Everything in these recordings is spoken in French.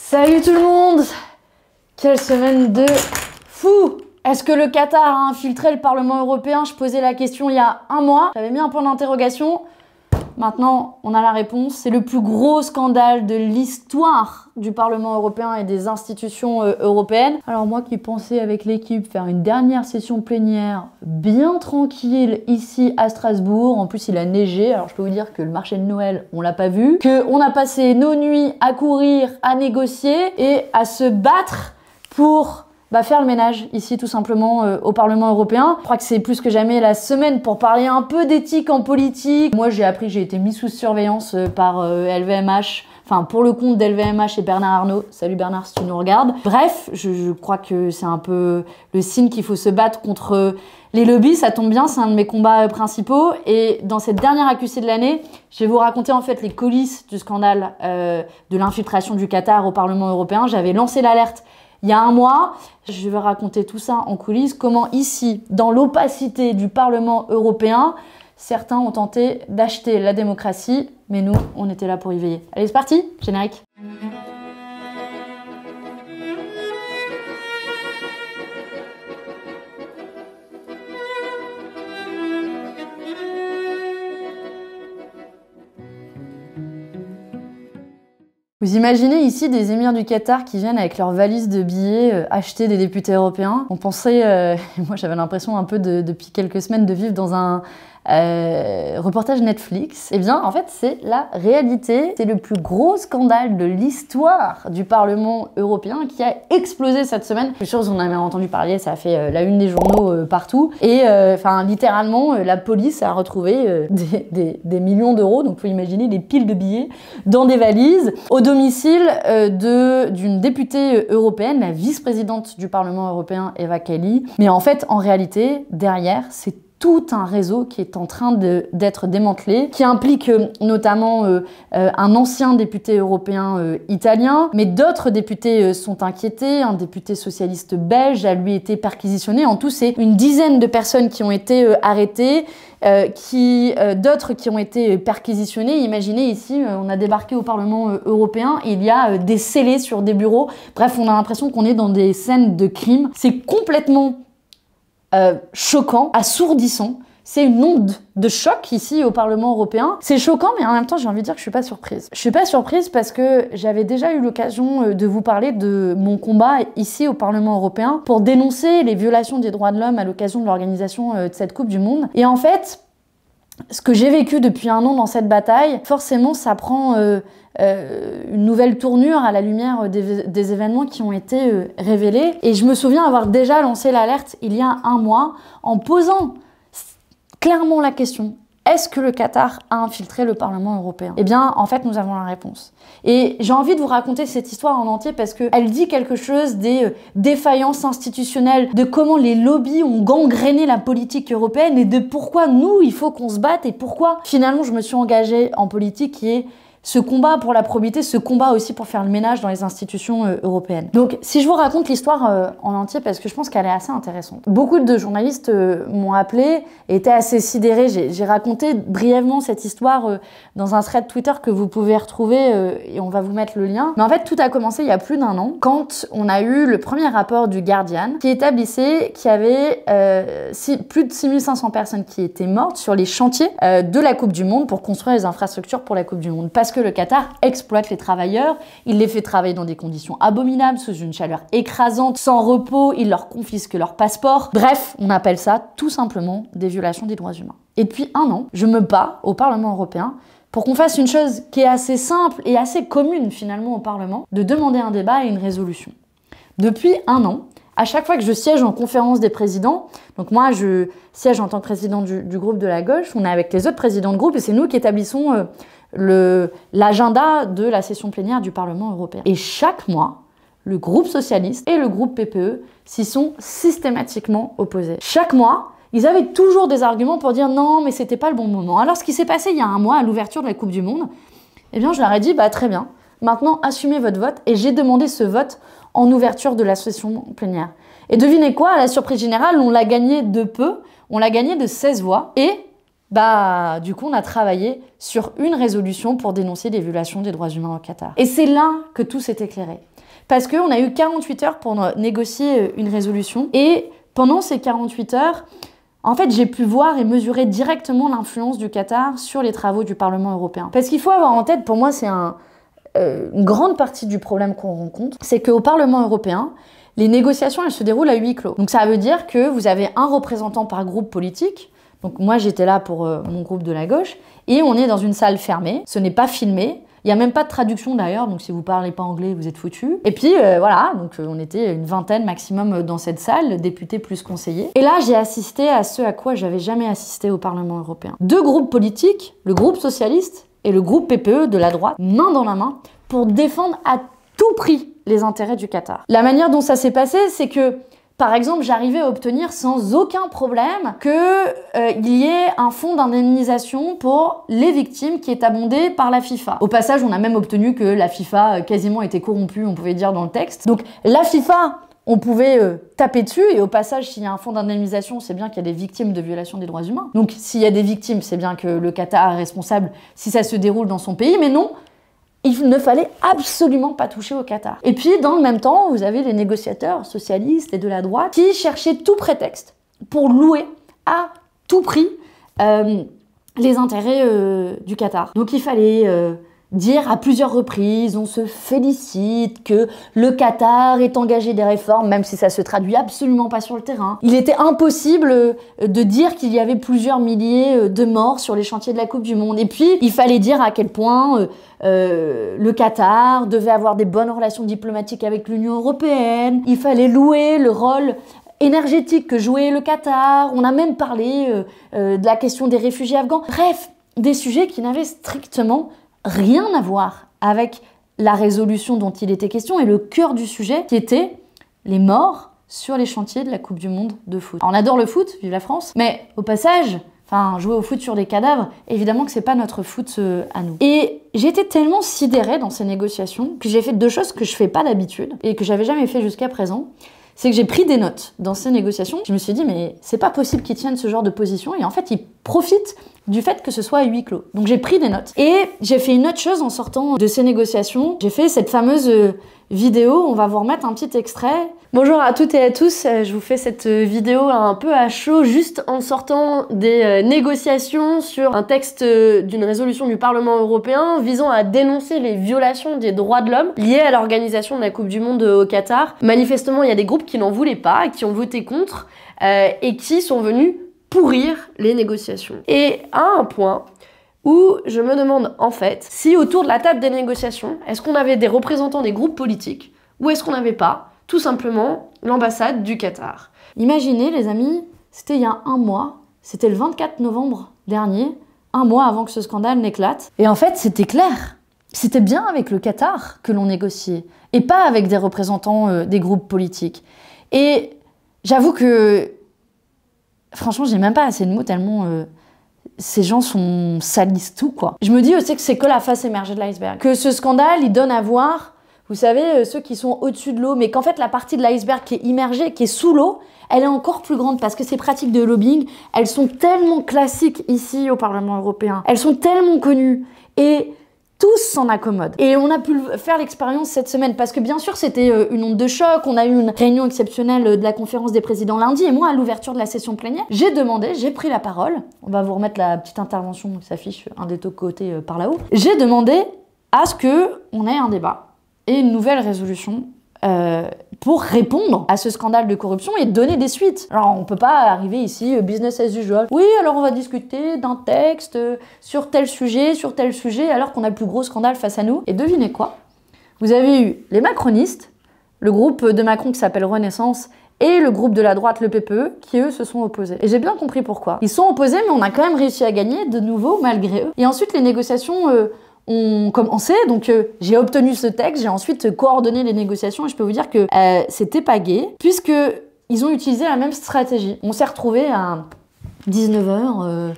Salut tout le monde! Quelle semaine de fou! Est-ce que le Qatar a infiltré le Parlement européen? Je posais la question il y a un mois. J'avais mis un point d'interrogation. Maintenant, on a la réponse. C'est le plus gros scandale de l'histoire du Parlement européen et des institutions européennes. Alors moi qui pensais avec l'équipe faire une dernière session plénière bien tranquille ici à Strasbourg, en plus il a neigé, alors je peux vous dire que le marché de Noël, on l'a pas vu, qu'on a passé nos nuits à courir, à négocier et à se battre pour faire le ménage ici tout simplement au Parlement européen. Je crois que c'est plus que jamais la semaine pour parler un peu d'éthique en politique. Moi j'ai été mis sous surveillance par LVMH, enfin pour le compte d'LVMH et Bernard Arnault. Salut Bernard si tu nous regardes. Bref, je crois que c'est un peu le signe qu'il faut se battre contre les lobbies, ça tombe bien, c'est un de mes combats principaux. Et dans cette dernière accusée de l'année, je vais vous raconter en fait les coulisses du scandale de l'infiltration du Qatar au Parlement européen. J'avais lancé l'alerte il y a un mois. Je vais raconter tout ça en coulisses, comment ici, dans l'opacité du Parlement européen, certains ont tenté d'acheter la démocratie, mais nous, on était là pour y veiller. Allez, c'est parti, générique. Vous imaginez ici des émirs du Qatar qui viennent avec leurs valises de billets acheter des députés européens. On pensait, moi j'avais l'impression un peu depuis quelques semaines de vivre dans un reportage Netflix. Eh bien en fait c'est la réalité. C'est le plus gros scandale de l'histoire du Parlement européen qui a explosé cette semaine. Je suis sûre que vous en avez entendu parler, ça a fait la une des journaux partout. Et littéralement la police a retrouvé des millions d'euros, donc vous pouvez imaginer des piles de billets dans des valises au domicile d'une députée européenne, la vice-présidente du Parlement européen, Eva Kaili. Mais en fait, en réalité, derrière, c'est tout un réseau qui est en train d'être démantelé, qui implique notamment un ancien député européen italien, mais d'autres députés sont inquiétés. Un député socialiste belge a lui été perquisitionné. En tout, c'est une dizaine de personnes qui ont été arrêtées, d'autres qui ont été perquisitionnées. Imaginez ici, on a débarqué au Parlement européen et il y a des scellés sur des bureaux. Bref, on a l'impression qu'on est dans des scènes de crime. C'est complètement choquant, assourdissant. C'est une onde de choc ici au Parlement européen. C'est choquant, mais en même temps, j'ai envie de dire que je suis pas surprise. Je suis pas surprise parce que j'avais déjà eu l'occasion de vous parler de mon combat ici au Parlement européen pour dénoncer les violations des droits de l'homme à l'occasion de l'organisation de cette Coupe du Monde. Et en fait, ce que j'ai vécu depuis un an dans cette bataille, forcément, ça prend une nouvelle tournure à la lumière des événements qui ont été révélés. Et je me souviens avoir déjà lancé l'alerte il y a un mois en posant clairement la question: est-ce que le Qatar a infiltré le Parlement européen? Eh bien, en fait, nous avons la réponse. Et j'ai envie de vous raconter cette histoire en entier parce qu'elle dit quelque chose des défaillances institutionnelles, de comment les lobbies ont gangréné la politique européenne et de pourquoi nous, il faut qu'on se batte et pourquoi finalement je me suis engagée en politique qui est ce combat pour la probité, ce combat aussi pour faire le ménage dans les institutions européennes. Donc, si je vous raconte l'histoire en entier, parce que je pense qu'elle est assez intéressante. Beaucoup de journalistes m'ont appelé et étaient assez sidérés. J'ai raconté brièvement cette histoire dans un thread Twitter que vous pouvez retrouver et on va vous mettre le lien. Mais en fait, tout a commencé il y a plus d'un an, quand on a eu le premier rapport du Guardian qui établissait qu'il y avait plus de 6500 personnes qui étaient mortes sur les chantiers de la Coupe du Monde pour construire les infrastructures pour la Coupe du Monde. Parce que le Qatar exploite les travailleurs, il les fait travailler dans des conditions abominables, sous une chaleur écrasante, sans repos, il leur confisque leur passeport. Bref, on appelle ça tout simplement des violations des droits humains. Et depuis un an, je me bats au Parlement européen pour qu'on fasse une chose qui est assez simple et assez commune finalement au Parlement, de demander un débat et une résolution. Depuis un an, à chaque fois que je siège en conférence des présidents, donc moi je siège en tant que président du groupe de la gauche, on est avec les autres présidents de groupe et c'est nous qui établissons l'agenda de la session plénière du Parlement européen. Et chaque mois, le groupe socialiste et le groupe PPE s'y sont systématiquement opposés. Chaque mois, ils avaient toujours des arguments pour dire non, mais c'était pas le bon moment. Alors ce qui s'est passé il y a un mois à l'ouverture de la Coupe du Monde, eh bien je leur ai dit très bien, maintenant assumez votre vote et j'ai demandé ce vote en ouverture de la session plénière. Et devinez quoi, à la surprise générale, on l'a gagné de peu, on l'a gagné de 16 voix et du coup, on a travaillé sur une résolution pour dénoncer les violations des droits humains au Qatar. Et c'est là que tout s'est éclairé. Parce qu'on a eu 48 heures pour négocier une résolution. Et pendant ces 48 heures, en fait, j'ai pu voir et mesurer directement l'influence du Qatar sur les travaux du Parlement européen. Parce qu'il faut avoir en tête, pour moi, c'est une grande partie du problème qu'on rencontre, c'est qu'au Parlement européen, les négociations, elles se déroulent à huis clos. Donc ça veut dire que vous avez un représentant par groupe politique. Donc moi, j'étais là pour mon groupe de la gauche. Et on est dans une salle fermée. Ce n'est pas filmé. Il n'y a même pas de traduction d'ailleurs, donc si vous parlez pas anglais, vous êtes foutus. Et puis voilà, donc on était une vingtaine maximum dans cette salle, députés plus conseillers. Et là, j'ai assisté à ce à quoi j'avais jamais assisté au Parlement européen. 2 groupes politiques, le groupe socialiste et le groupe PPE de la droite, main dans la main, pour défendre à tout prix les intérêts du Qatar. La manière dont ça s'est passé, c'est que par exemple, j'arrivais à obtenir sans aucun problème qu'il y ait un fonds d'indemnisation pour les victimes qui est abondé par la FIFA. Au passage, on a même obtenu que la FIFA quasiment était corrompue, on pouvait dire dans le texte. Donc la FIFA, on pouvait taper dessus, et au passage, s'il y a un fonds d'indemnisation, c'est bien qu'il y a des victimes de violation des droits humains. Donc s'il y a des victimes, c'est bien que le Qatar est responsable si ça se déroule dans son pays, mais non, il ne fallait absolument pas toucher au Qatar. Et puis, dans le même temps, vous avez les négociateurs socialistes et de la droite qui cherchaient tout prétexte pour louer à tout prix les intérêts du Qatar. Donc il fallait dire à plusieurs reprises, on se félicite que le Qatar ait engagé des réformes, même si ça se traduit absolument pas sur le terrain. Il était impossible de dire qu'il y avait plusieurs milliers de morts sur les chantiers de la Coupe du Monde. Et puis, il fallait dire à quel point le Qatar devait avoir des bonnes relations diplomatiques avec l'Union européenne. Il fallait louer le rôle énergétique que jouait le Qatar. On a même parlé de la question des réfugiés afghans. Bref, des sujets qui n'avaient strictement rien à voir avec la résolution dont il était question et le cœur du sujet qui était les morts sur les chantiers de la Coupe du Monde de foot. Alors, on adore le foot, vive la France, mais au passage, jouer au foot sur des cadavres, évidemment que c'est pas notre foot à nous. Et j'étais tellement sidérée dans ces négociations que j'ai fait 2 choses que je fais pas d'habitude et que j'avais jamais fait jusqu'à présent. C'est que j'ai pris des notes dans ces négociations. Je me suis dit, mais c'est pas possible qu'ils tiennent ce genre de position. Et en fait, ils profitent du fait que ce soit à huis clos. Donc j'ai pris des notes. Et j'ai fait une autre chose en sortant de ces négociations. J'ai fait cette fameuse vidéo. On va vous remettre un petit extrait. Bonjour à toutes et à tous. Je vous fais cette vidéo un peu à chaud, juste en sortant des négociations sur un texte d'une résolution du Parlement européen visant à dénoncer les violations des droits de l'homme liées à l'organisation de la Coupe du Monde au Qatar. Manifestement, il y a des groupes qui n'en voulaient pas, qui ont voté contre et qui sont venus pourrir les négociations. Et à un point où je me demande en fait si autour de la table des négociations, est-ce qu'on avait des représentants des groupes politiques ou est-ce qu'on n'avait pas tout simplement l'ambassade du Qatar. Imaginez les amis, c'était il y a 1 mois, c'était le 24 novembre dernier, 1 mois avant que ce scandale n'éclate. Et en fait c'était clair, c'était bien avec le Qatar que l'on négociait et pas avec des représentants des groupes politiques. Et j'avoue que franchement j'ai même pas assez de mots tellement ces gens salissent tout quoi. Je me dis aussi que c'est que la face émergée de l'iceberg, que ce scandale il donne à voir, vous savez, ceux qui sont au-dessus de l'eau, mais qu'en fait la partie de l'iceberg qui est immergée, qui est sous l'eau, elle est encore plus grande parce que ces pratiques de lobbying, elles sont tellement classiques ici au Parlement européen, elles sont tellement connues et tous s'en accommodent. Et on a pu faire l'expérience cette semaine parce que bien sûr c'était une onde de choc, on a eu une réunion exceptionnelle de la conférence des présidents lundi et moi à l'ouverture de la session plénière, j'ai pris la parole, on va vous remettre la petite intervention qui s'affiche un des deux côtés par là-haut, j'ai demandé à ce qu'on ait un débat et une nouvelle résolution pour répondre à ce scandale de corruption et donner des suites. Alors on peut pas arriver ici, business as usual. Oui, alors on va discuter d'un texte sur tel sujet, alors qu'on a le plus gros scandale face à nous. Et devinez quoi? Vous avez eu les macronistes, le groupe de Macron qui s'appelle Renaissance, et le groupe de la droite, le PPE, qui eux se sont opposés. Et j'ai bien compris pourquoi. Ils sont opposés, mais on a quand même réussi à gagner de nouveau malgré eux. Et ensuite les négociations ont commencé, donc j'ai obtenu ce texte, j'ai ensuite coordonné les négociations et je peux vous dire que c'était pas gai, puisque ils ont utilisé la même stratégie. On s'est retrouvés à 19h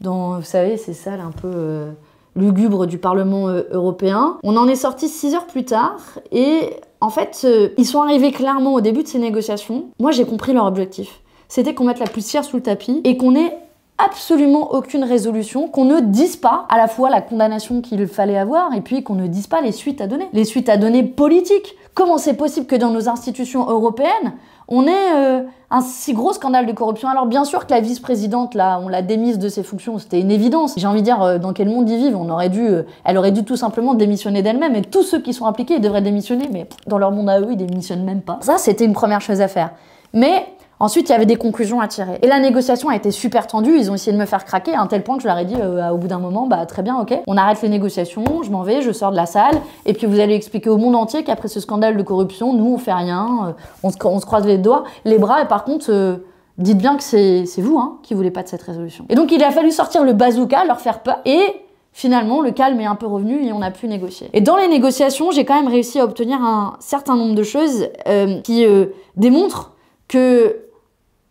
dans, vous savez, ces salles un peu lugubres du Parlement européen. On en est sorti 6 heures plus tard et en fait, ils sont arrivés clairement au début de ces négociations. Moi, j'ai compris leur objectif. C'était qu'on mette la poussière sous le tapis et qu'on ait absolument aucune résolution, qu'on ne dise pas à la fois la condamnation qu'il fallait avoir et puis qu'on ne dise pas les suites à donner. Les suites à donner politiques, comment c'est possible que dans nos institutions européennes, on ait un si gros scandale de corruption. Alors bien sûr que la vice-présidente, là, on l'a démise de ses fonctions, c'était une évidence. J'ai envie de dire, dans quel monde ils vivent, elle aurait dû tout simplement démissionner d'elle-même, et tous ceux qui sont impliqués, ils devraient démissionner, mais dans leur monde à eux, ils démissionnent même pas. Ça, c'était une première chose à faire. Mais ensuite, il y avait des conclusions à tirer. Et la négociation a été super tendue, ils ont essayé de me faire craquer, à un tel point que je leur ai dit au bout d'un moment, bah très bien, ok, on arrête les négociations, je m'en vais, je sors de la salle, et puis vous allez expliquer au monde entier qu'après ce scandale de corruption, nous on fait rien, on se croise les bras, et par contre, dites bien que c'est vous qui voulez pas de cette résolution. Et donc il a fallu sortir le bazooka, leur faire peur, et finalement, le calme est un peu revenu et on a pu négocier. Et dans les négociations, j'ai quand même réussi à obtenir un certain nombre de choses qui démontrent que,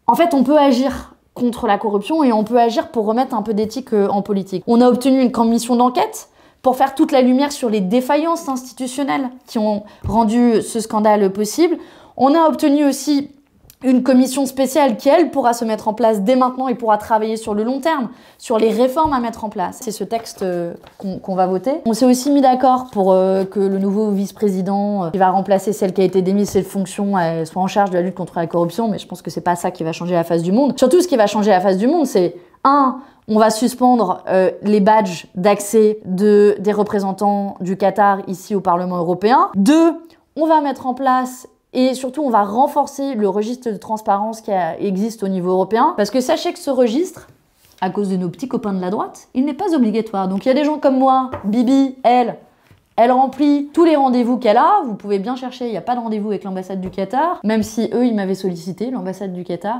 en fait, on peut agir contre la corruption et on peut agir pour remettre un peu d'éthique en politique. On a obtenu une commission d'enquête pour faire toute la lumière sur les défaillances institutionnelles qui ont rendu ce scandale possible. On a obtenu aussi une commission spéciale qui, elle, pourra se mettre en place dès maintenant et pourra travailler sur le long terme, sur les réformes à mettre en place. C'est ce texte qu'on va voter. On s'est aussi mis d'accord pour que le nouveau vice-président qui va remplacer celle qui a été démise de ses fonctions soit en charge de la lutte contre la corruption, mais je pense que c'est pas ça qui va changer la face du monde. Surtout, ce qui va changer la face du monde, c'est on va suspendre les badges d'accès des représentants du Qatar ici au Parlement européen. 2, on va mettre en place et surtout, on va renforcer le registre de transparence qui existe au niveau européen. Parce que sachez que ce registre, à cause de nos petits copains de la droite, il n'est pas obligatoire. Donc il y a des gens comme moi, Bibi, elle remplit tous les rendez-vous qu'elle a. Vous pouvez bien chercher, il n'y a pas de rendez-vous avec l'ambassade du Qatar. Même si eux, ils m'avaient sollicité, l'ambassade du Qatar.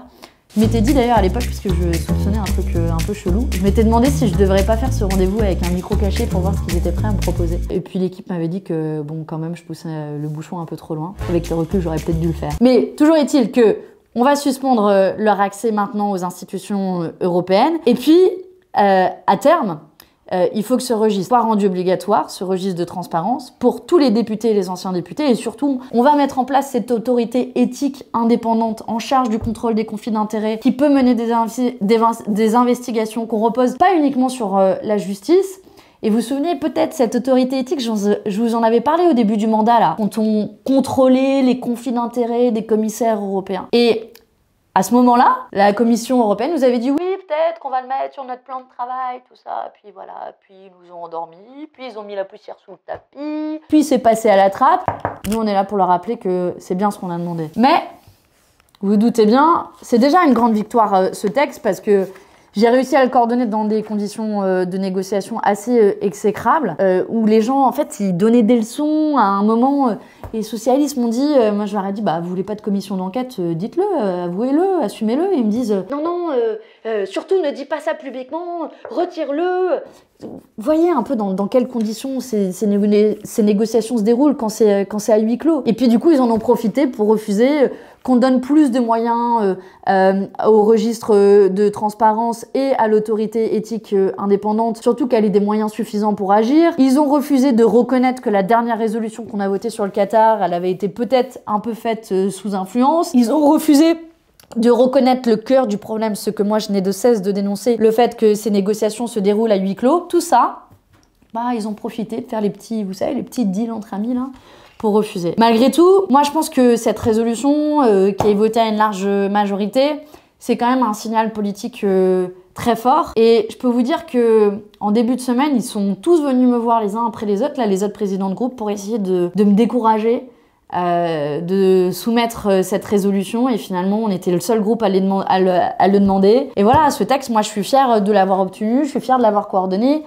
Je m'étais dit d'ailleurs à l'époque, puisque je soupçonnais un truc un peu chelou, je m'étais demandé si je devrais pas faire ce rendez-vous avec un micro caché pour voir ce qu'ils étaient prêts à me proposer. Et puis l'équipe m'avait dit que, bon, quand même, je poussais le bouchon un peu trop loin. Avec le recul, j'aurais peut-être dû le faire. Mais toujours est-il que on va suspendre leur accès maintenant aux institutions européennes. Et puis, à terme, il faut que ce registre soit rendu obligatoire, ce registre de transparence, pour tous les députés et les anciens députés. Et surtout, on va mettre en place cette autorité éthique indépendante en charge du contrôle des conflits d'intérêts qui peut mener des investigations qu'on repose pas uniquement sur la justice. Et vous vous souvenez peut-être, cette autorité éthique, je vous en avais parlé au début du mandat, là, quand on contrôlait les conflits d'intérêts des commissaires européens. Et à ce moment-là, la Commission européenne nous avait dit oui, peut-être qu'on va le mettre sur notre plan de travail, tout ça, puis voilà, puis ils nous ont endormis, puis ils ont mis la poussière sous le tapis, puis c'est passé à la trappe. Nous, on est là pour leur rappeler que c'est bien ce qu'on a demandé. Mais, vous vous doutez bien, c'est déjà une grande victoire ce texte, parce que j'ai réussi à le coordonner dans des conditions de négociation assez exécrables, où les gens, en fait, ils donnaient des leçons à un moment. Les socialistes m'ont dit, moi je leur ai dit, bah vous voulez pas de commission d'enquête, dites-le, avouez-le, assumez-le. Et ils me disent, non, surtout ne dis pas ça publiquement, retire-le. Vous voyez un peu dans quelles conditions ces négociations se déroulent quand c'est à huis clos. Et puis du coup, ils en ont profité pour refuser qu'on donne plus de moyens au registre de transparence et à l'autorité éthique indépendante, surtout qu'elle ait des moyens suffisants pour agir. Ils ont refusé de reconnaître que la dernière résolution qu'on a votée sur le Qatar, elle avait été peut-être un peu faite sous influence. Ils ont refusé de reconnaître le cœur du problème, ce que moi je n'ai de cesse de dénoncer, le fait que ces négociations se déroulent à huis clos. Tout ça, bah ils ont profité de faire les petits, vous savez, les petits deals entre amis là, pour refuser. Malgré tout, moi je pense que cette résolution qui est votée à une large majorité, c'est quand même un signal politique très fort. Et je peux vous dire que en début de semaine, ils sont tous venus me voir les uns après les autres, là, les autres présidents de groupe, pour essayer de me décourager de soumettre cette résolution. Et finalement, on était le seul groupe à le demander. Et voilà, ce texte, moi je suis fière de l'avoir obtenu, je suis fière de l'avoir coordonné,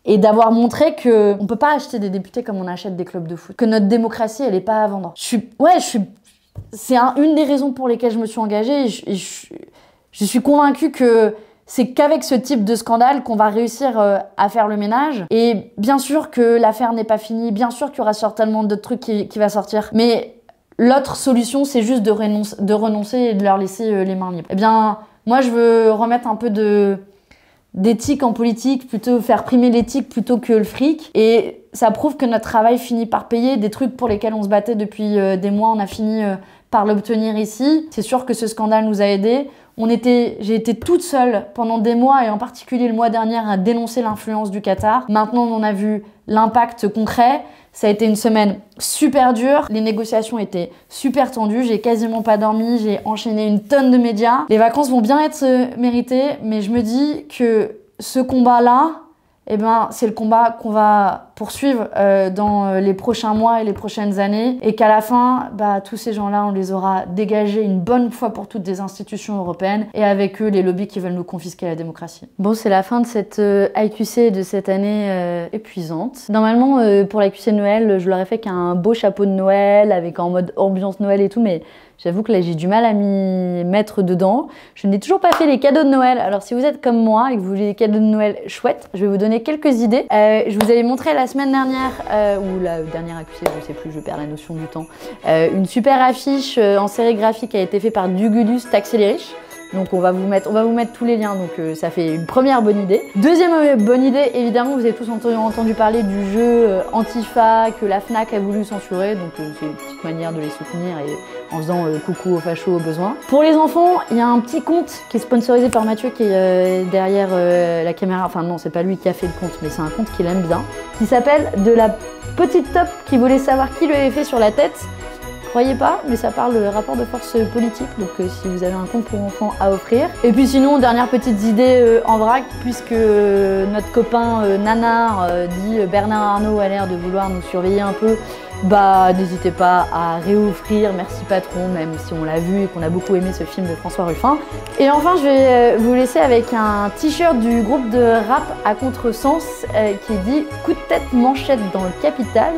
et d'avoir montré qu'on ne peut pas acheter des députés comme on achète des clubs de foot. Que notre démocratie, elle n'est pas à vendre. C'est une des raisons pour lesquelles je me suis engagée. Et je suis convaincue que c'est qu'avec ce type de scandale qu'on va réussir à faire le ménage. Et bien sûr que l'affaire n'est pas finie. Bien sûr qu'il y aura certainement d'autres trucs qui vont sortir. Mais l'autre solution, c'est juste de renoncer et de leur laisser les mains libres. Eh bien, moi, je veux remettre un peu d'éthique en politique, plutôt faire primer l'éthique plutôt que le fric. Et ça prouve que notre travail finit par payer. Des trucs pour lesquels on se battait depuis des mois, on a fini par l'obtenir ici. C'est sûr que ce scandale nous a aidés. J'ai été toute seule pendant des mois, et en particulier le mois dernier, à dénoncer l'influence du Qatar. Maintenant, on a vu l'impact concret. Ça a été une semaine super dure, les négociations étaient super tendues, j'ai quasiment pas dormi, j'ai enchaîné une tonne de médias. Les vacances vont bien être méritées, mais je me dis que ce combat-là, eh ben, c'est le combat qu'on va poursuivre dans les prochains mois et les prochaines années, et qu'à la fin, bah, tous ces gens-là, on les aura dégagés une bonne fois pour toutes des institutions européennes, et avec eux, les lobbies qui veulent nous confisquer la démocratie. Bon, c'est la fin de cette IQC de cette année épuisante. Normalement, pour l'IQC de Noël, je leur ai fait qu'un beau chapeau de Noël, avec en mode ambiance Noël et tout, mais j'avoue que là, j'ai du mal à m'y mettre dedans. Je n'ai toujours pas fait les cadeaux de Noël. Alors, si vous êtes comme moi et que vous voulez des cadeaux de Noël chouettes, je vais vous donner quelques idées. Je vous avais montré la semaine dernière, ou la dernière accusée, je sais plus, je perds la notion du temps, une super affiche en sérigraphie qui a été faite par Dugulus Taxi les riches. Donc on va vous mettre tous les liens, donc ça fait une première bonne idée. Deuxième bonne idée, évidemment, vous avez tous entendu parler du jeu Antifa que la Fnac a voulu censurer, donc c'est une petite manière de les soutenir et en faisant coucou aux fachos au besoin. Pour les enfants, il y a un petit compte qui est sponsorisé par Mathieu qui est derrière la caméra, enfin non, c'est pas lui qui a fait le compte, mais c'est un compte qu'il aime bien, qui s'appelle De la petite top qui voulait savoir qui lui avait fait sur la tête. Croyez pas, mais ça parle de rapport de force politique, donc si vous avez un compte pour enfants à offrir. Et puis sinon, dernière petite idée en vrac, puisque notre copain Nanar dit Bernard Arnault a l'air de vouloir nous surveiller un peu, bah n'hésitez pas à réoffrir Merci Patron, même si on l'a vu et qu'on a beaucoup aimé ce film de François Ruffin. Et enfin, je vais vous laisser avec un t-shirt du groupe de rap à contresens qui dit « Coup de tête manchette dans le capital ».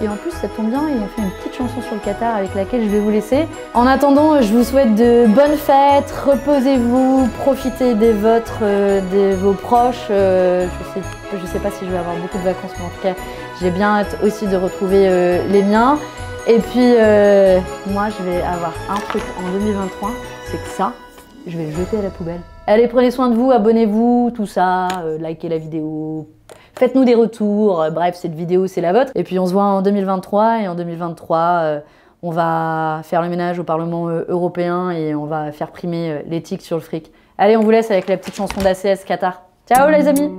Et en plus, ça tombe bien, ils ont fait une petite chanson sur le Qatar avec laquelle je vais vous laisser. En attendant, je vous souhaite de bonnes fêtes, reposez-vous, profitez des vôtres, de vos proches. Je sais pas si je vais avoir beaucoup de vacances, mais en tout cas, j'ai bien hâte aussi de retrouver les miens. Et puis, moi, je vais avoir un truc en 2023, c'est que ça, je vais le jeter à la poubelle. Allez, prenez soin de vous, abonnez-vous, tout ça, likez la vidéo. Faites-nous des retours, bref, cette vidéo c'est la vôtre. Et puis on se voit en 2023 et en 2023, on va faire le ménage au Parlement européen et on va faire primer l'éthique sur le fric. Allez, on vous laisse avec la petite chanson d'ACS Qatar. Ciao les amis!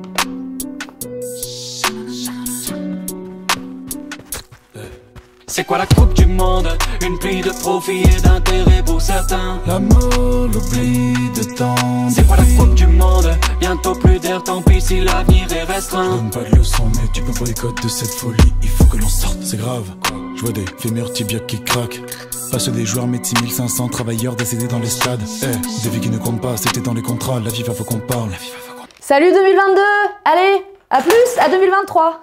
C'est quoi la coupe du monde? Une pluie de profit et d'intérêt pour certains. L'amour, l'oubli de temps. C'est quoi la coupe du monde? Bientôt plus d'air, tant pis si l'avenir est restreint. Je donne pas de leçons, mais tu peux pas les codes de cette folie. Il faut que l'on sorte, c'est grave. Je vois des fémurs tibias qui craquent. Pas ceux des joueurs, mais 6500 travailleurs décédés dans les stades. Des vies qui ne comptent pas, c'était dans les contrats. La FIFA faut qu'on parle. Salut 2022! Allez, à plus, à 2023!